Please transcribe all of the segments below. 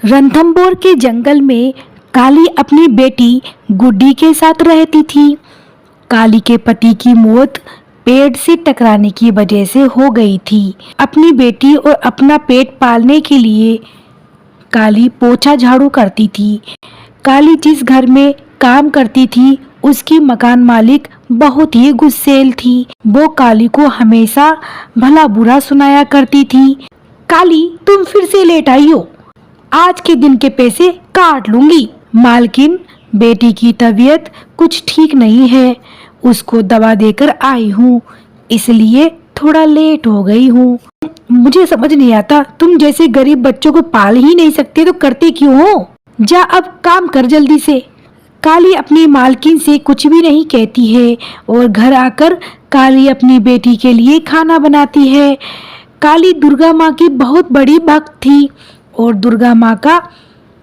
रणथंभौर के जंगल में काली अपनी बेटी गुड्डी के साथ रहती थी। काली के पति की मौत पेड़ से टकराने की वजह से हो गई थी। अपनी बेटी और अपना पेट पालने के लिए काली पोछा झाड़ू करती थी। काली जिस घर में काम करती थी उसकी मकान मालिक बहुत ही गुस्सैल थी। वो काली को हमेशा भला बुरा सुनाया करती थी। काली, तुम फिर से लेट आई हो, आज के दिन के पैसे काट लूंगी। मालकिन, बेटी की तबीयत कुछ ठीक नहीं है, उसको दवा देकर आई हूँ, इसलिए थोड़ा लेट हो गई हूँ। मुझे समझ नहीं आता, तुम जैसे गरीब बच्चों को पाल ही नहीं सकते तो करते क्यों हो? जा अब काम कर जल्दी से। काली अपनी मालकिन से कुछ भी नहीं कहती है और घर आकर काली अपनी बेटी के लिए खाना बनाती है। काली दुर्गा माँ की बहुत बड़ी भक्त थी और दुर्गा माँ का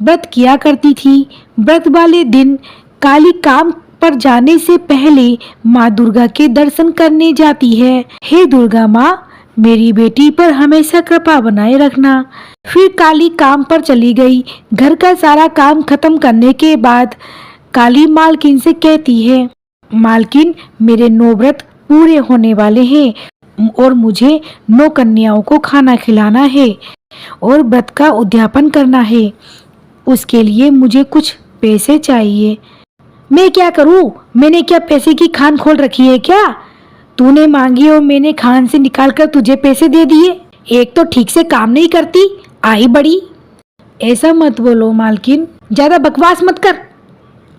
व्रत किया करती थी। व्रत वाले दिन काली काम पर जाने से पहले माँ दुर्गा के दर्शन करने जाती है। हे दुर्गा माँ, मेरी बेटी पर हमेशा कृपा बनाए रखना। फिर काली काम पर चली गई। घर का सारा काम खत्म करने के बाद काली मालकिन से कहती है, मालकिन, मेरे 9 व्रत पूरे होने वाले हैं और मुझे 9 कन्याओं को खाना खिलाना है और व्रत का उद्यापन करना है। उसके लिए मुझे कुछ पैसे चाहिए। मैं क्या करूं? मैंने क्या पैसे की खान खोल रखी है क्या? तूने मांगी और मैंने खान से निकालकर तुझे पैसे दे दिए। एक तो ठीक से काम नहीं करती, आई बड़ी। ऐसा मत बोलो मालकिन, ज्यादा बकवास मत कर,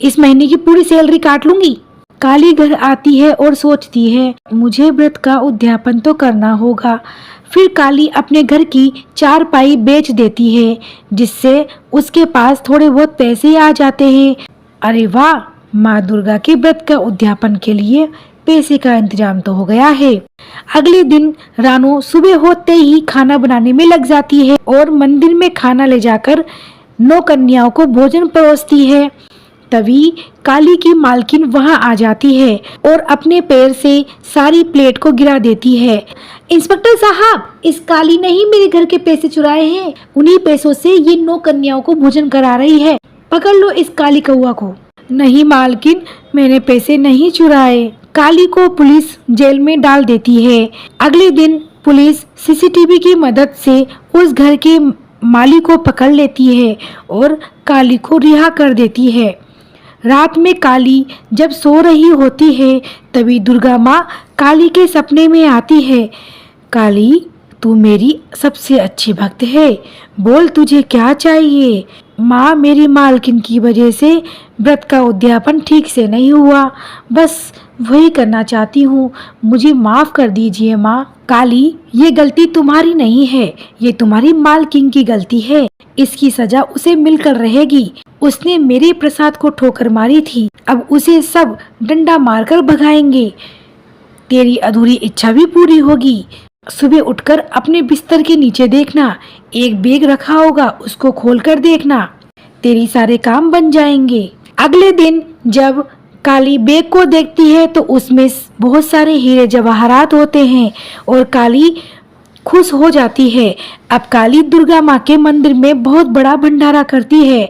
इस महीने की पूरी सैलरी काट लूंगी। काली घर आती है और सोचती है, मुझे व्रत का उद्यापन तो करना होगा। फिर काली अपने घर की चारपाई बेच देती है, जिससे उसके पास थोड़े बहुत पैसे आ जाते हैं। अरे वाह, माँ दुर्गा के व्रत का उद्यापन के लिए पैसे का इंतजाम तो हो गया है। अगले दिन रानो सुबह होते ही खाना बनाने में लग जाती है और मंदिर में खाना ले जाकर 9 कन्याओं को भोजन परोसती है। तभी काली की मालकिन वहां आ जाती है और अपने पैर से सारी प्लेट को गिरा देती है। इंस्पेक्टर साहब, इस काली ने ही मेरे घर के पैसे चुराए हैं, उन्हीं पैसों से ये 9 कन्याओं को भोजन करा रही है, पकड़ लो इस काली कौआ को। नहीं मालकिन, मैंने पैसे नहीं चुराए। काली को पुलिस जेल में डाल देती है। अगले दिन पुलिस सीसीटीवी की मदद से उस घर के मालिक को पकड़ लेती है और काली को रिहा कर देती है। रात में काली जब सो रही होती है तभी दुर्गा माँ काली के सपने में आती है। काली, तू मेरी सबसे अच्छी भक्त है, बोल तुझे क्या चाहिए? माँ, मेरी मालकिन की वजह से व्रत का उद्यापन ठीक से नहीं हुआ, बस वही करना चाहती हूँ, मुझे माफ कर दीजिए माँ। काली, ये गलती तुम्हारी नहीं है, ये तुम्हारी मालकिन की गलती है, इसकी सजा उसे मिलकर रहेगी। उसने मेरे प्रसाद को ठोकर मारी थी, अब उसे सब डंडा मारकर भगाएंगे। तेरी अधूरी इच्छा भी पूरी होगी। सुबह उठकर अपने बिस्तर के नीचे देखना, एक बैग रखा होगा, उसको खोलकर देखना, तेरी सारे काम बन जाएंगे। अगले दिन जब काली बैग को देखती है तो उसमें बहुत सारे हीरे जवाहरात होते हैं और काली खुश हो जाती है। अब काली दुर्गा माँ के मंदिर में बहुत बड़ा भंडारा करती है।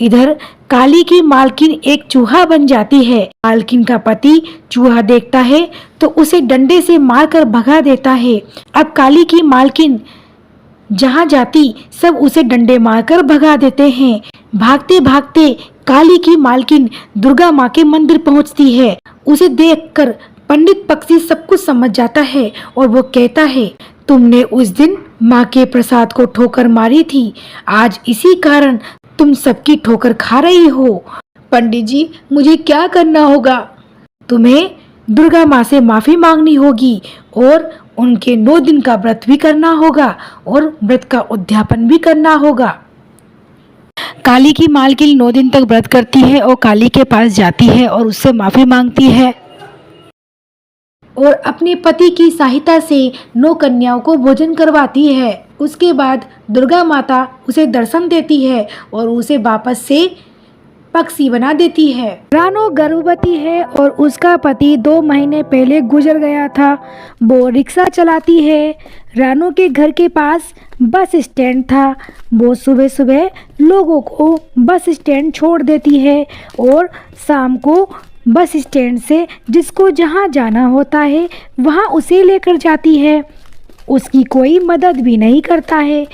इधर काली की मालकिन एक चूहा बन जाती है। मालकिन का पति चूहा देखता है तो उसे डंडे से मारकर भगा देता है। अब काली की मालकिन जहाँ जाती सब उसे डंडे मारकर भगा देते हैं। भागते भागते काली की मालकिन दुर्गा माँ के मंदिर पहुँचती है। उसे देखकर पंडित पक्षी सब कुछ समझ जाता है और वो कहता है, तुमने उस दिन माँ के प्रसाद को ठोकर मारी थी, आज इसी कारण तुम सबकी ठोकर खा रही हो। पंडित जी, मुझे क्या करना होगा? तुम्हें दुर्गा माँ से माफी मांगनी होगी और उनके 9 दिन का व्रत भी करना होगा और व्रत का उद्यापन भी करना होगा। काली की मालकिन 9 दिन तक व्रत करती है और काली के पास जाती है और उससे माफी मांगती है और अपने पति की सहायता से 9 कन्याओं को भोजन करवाती है। उसके बाद दुर्गा माता उसे दर्शन देती है और उसे वापस से पक्षी बना देती है। रानो गर्भवती है और उसका पति 2 महीने पहले गुजर गया था। वो रिक्शा चलाती है। रानो के घर के पास बस स्टैंड था। वो सुबह सुबह लोगों को बस स्टैंड छोड़ देती है और शाम को बस स्टैंड से जिसको जहाँ जाना होता है वहाँ उसे लेकर जाती है। उसकी कोई मदद भी नहीं करता है।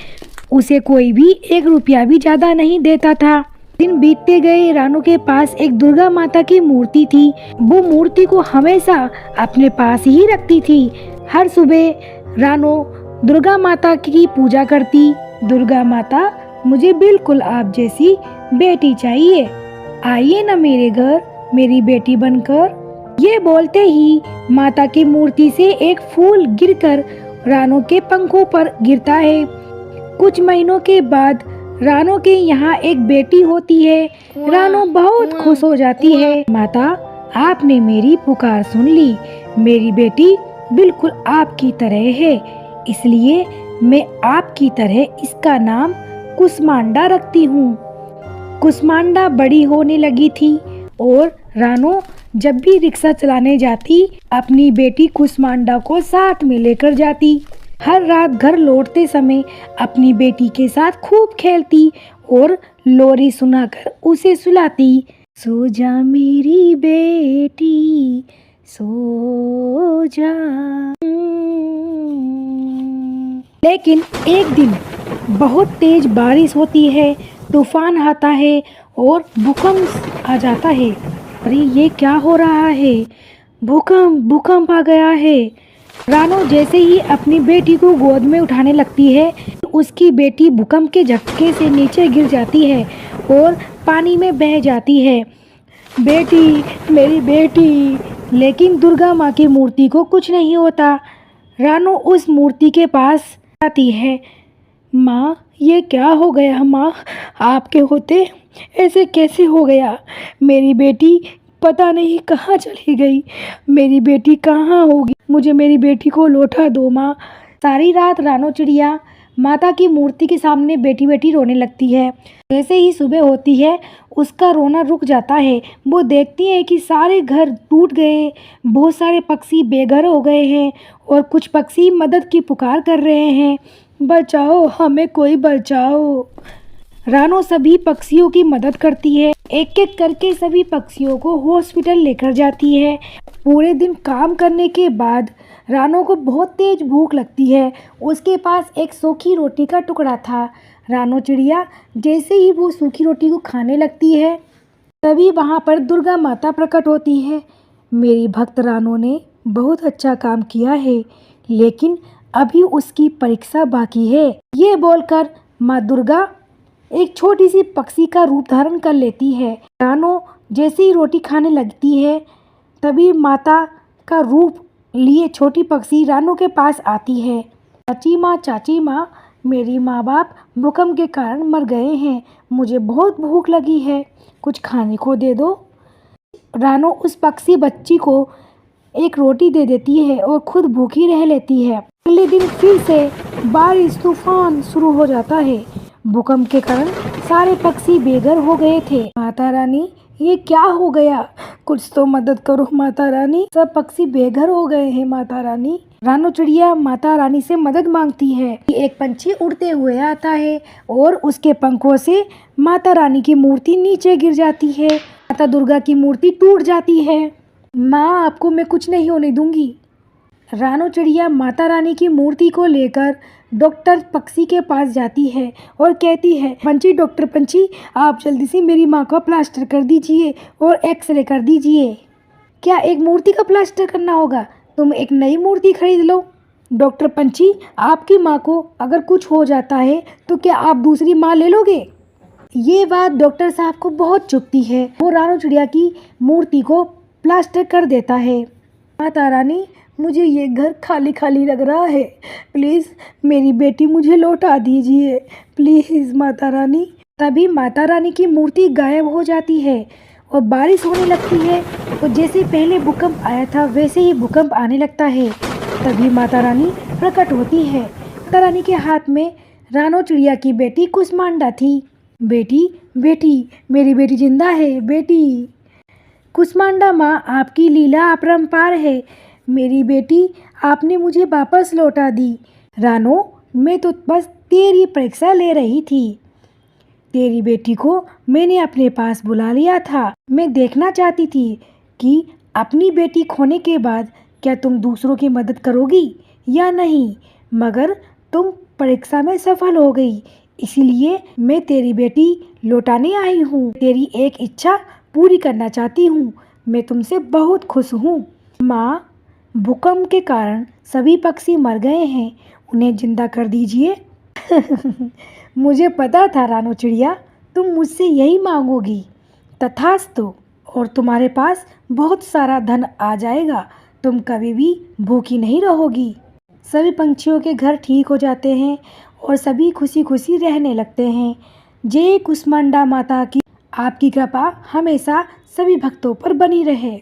उसे कोई भी 1 रुपया भी ज़्यादा नहीं देता था। दिन बीतते गए। रानो के पास एक दुर्गा माता की मूर्ति थी। वो मूर्ति को हमेशा अपने पास ही रखती थी। हर सुबह रानो दुर्गा माता की पूजा करती। दुर्गा माता, मुझे बिल्कुल आप जैसी बेटी चाहिए, आइए ना मेरे घर मेरी बेटी बनकर। ये बोलते ही माता की मूर्ति से एक फूल गिरकर रानो के पंखों पर गिरता है। कुछ महीनों के बाद रानो के यहाँ एक बेटी होती है। रानो बहुत खुश हो जाती है। माता, आपने मेरी पुकार सुन ली। मेरी बेटी बिल्कुल आपकी तरह है, इसलिए मैं आपकी तरह इसका नाम कुसमांडा रखती हूँ। कुसमांडा बड़ी होने लगी थी और रानो जब भी रिक्शा चलाने जाती अपनी बेटी कुसमांडा को साथ में लेकर जाती। हर रात घर लौटते समय अपनी बेटी के साथ खूब खेलती और लोरी सुनाकर उसे सुलाती। सो जा मेरी बेटी, सो जा। लेकिन एक दिन बहुत तेज बारिश होती है, तूफान आता है और भूकंप आ जाता है। अरे ये क्या हो रहा है? भूकंप आ गया है। रानो जैसे ही अपनी बेटी को गोद में उठाने लगती है, उसकी बेटी भूकंप के झटके से नीचे गिर जाती है और पानी में बह जाती है। बेटी, मेरी बेटी। लेकिन दुर्गा माँ की मूर्ति को कुछ नहीं होता। रानो उस मूर्ति के पास आती है। माँ, ये क्या हो गया? माँ, आपके होते ऐसे कैसे हो गया? मेरी बेटी पता नहीं कहाँ चली गई। मेरी बेटी कहाँ होगी? मुझे मेरी बेटी को लौटा दो माँ। सारी रात रानो चिड़िया माता की मूर्ति के सामने बैठी बैठी रोने लगती है। जैसे ही सुबह होती है उसका रोना रुक जाता है। वो देखती है कि सारे घर टूट गए, बहुत सारे पक्षी बेघर हो गए हैं और कुछ पक्षी मदद की पुकार कर रहे हैं, बचाओ हमें, कोई बचाओ। रानो सभी पक्षियों की मदद करती है। एक एक करके सभी पक्षियों को हॉस्पिटल लेकर जाती है। पूरे दिन काम करने के बाद रानो को बहुत तेज भूख लगती है। उसके पास एक सूखी रोटी का टुकड़ा था। रानो चिड़िया जैसे ही वो सूखी रोटी को खाने लगती है तभी वहाँ पर दुर्गा माता प्रकट होती है। मेरी भक्त रानो ने बहुत अच्छा काम किया है, लेकिन अभी उसकी परीक्षा बाकी है। ये बोलकर माँ दुर्गा एक छोटी सी पक्षी का रूप धारण कर लेती है। रानो जैसे ही रोटी खाने लगती है तभी माता का रूप लिए छोटी पक्षी रानो के पास आती है। चाची माँ, मेरी माँ बाप भूकंप के कारण मर गए हैं। मुझे बहुत भूख लगी है, कुछ खाने को दे दो। रानो उस पक्षी बच्ची को एक रोटी दे देती है और खुद भूखी रह लेती है। अगले दिन फिर से बारिश तूफान शुरू हो जाता है। भूकंप के कारण सारे पक्षी बेघर हो गए थे। माता रानी, ये क्या हो गया? कुछ तो मदद करो माता रानी, सब पक्षी बेघर हो गए हैं माता रानी। रानो चिड़िया माता रानी से मदद मांगती है। एक पंछी उड़ते हुए आता है और उसके पंखों से माता रानी की मूर्ति नीचे गिर जाती है। माता दुर्गा की मूर्ति टूट जाती है। माँ, आपको मैं कुछ नहीं होने दूंगी। रानो चिड़िया माता रानी की मूर्ति को लेकर डॉक्टर पक्षी के पास जाती है और कहती है, पंछी, डॉक्टर पंछी, आप जल्दी से मेरी माँ का प्लास्टर कर दीजिए और एक्सरे कर दीजिए। क्या एक मूर्ति का प्लास्टर करना होगा? तुम एक नई मूर्ति खरीद लो। डॉक्टर पंछी, आपकी माँ को अगर कुछ हो जाता है तो क्या आप दूसरी माँ ले लोगे? ये बात डॉक्टर साहब को बहुत चुभती है। वो रानो चिड़िया की मूर्ति को प्लास्टर कर देता है। माता रानी, मुझे ये घर खाली खाली लग रहा है, प्लीज़ मेरी बेटी मुझे लौटा दीजिए, प्लीज़ माता रानी। तभी माता रानी की मूर्ति गायब हो जाती है और बारिश होने लगती है। तो जैसे पहले भूकंप आया था वैसे ही भूकंप आने लगता है। तभी माता रानी प्रकट होती है। माता रानी के हाथ में रानो चिड़िया की बेटी कुसमांडा थी। बेटी, बेटी, मेरी बेटी जिंदा है, बेटी। कुष्मांडा माँ, आपकी लीला अपरंपार है। मेरी बेटी आपने मुझे वापस लौटा दी। रानो, मैं तो बस तेरी परीक्षा ले रही थी। तेरी बेटी को मैंने अपने पास बुला लिया था। मैं देखना चाहती थी कि अपनी बेटी खोने के बाद क्या तुम दूसरों की मदद करोगी या नहीं, मगर तुम परीक्षा में सफल हो गई, इसीलिए मैं तेरी बेटी लौटाने आई हूँ। तेरी एक इच्छा पूरी करना चाहती हूँ। मैं तुमसे बहुत खुश हूँ। माँ, भूकंप के कारण सभी पक्षी मर गए हैं, उन्हें जिंदा कर दीजिए। मुझे पता था रानो चिड़िया, तुम मुझसे यही मांगोगी। तथास्तु। और तुम्हारे पास बहुत सारा धन आ जाएगा। तुम कभी भी भूखी नहीं रहोगी। सभी पंछियों के घर ठीक हो जाते हैं और सभी खुशी खुशी रहने लगते हैं। जय कुष्मांडा माता की। आपकी कृपा हमेशा सभी भक्तों पर बनी रहे।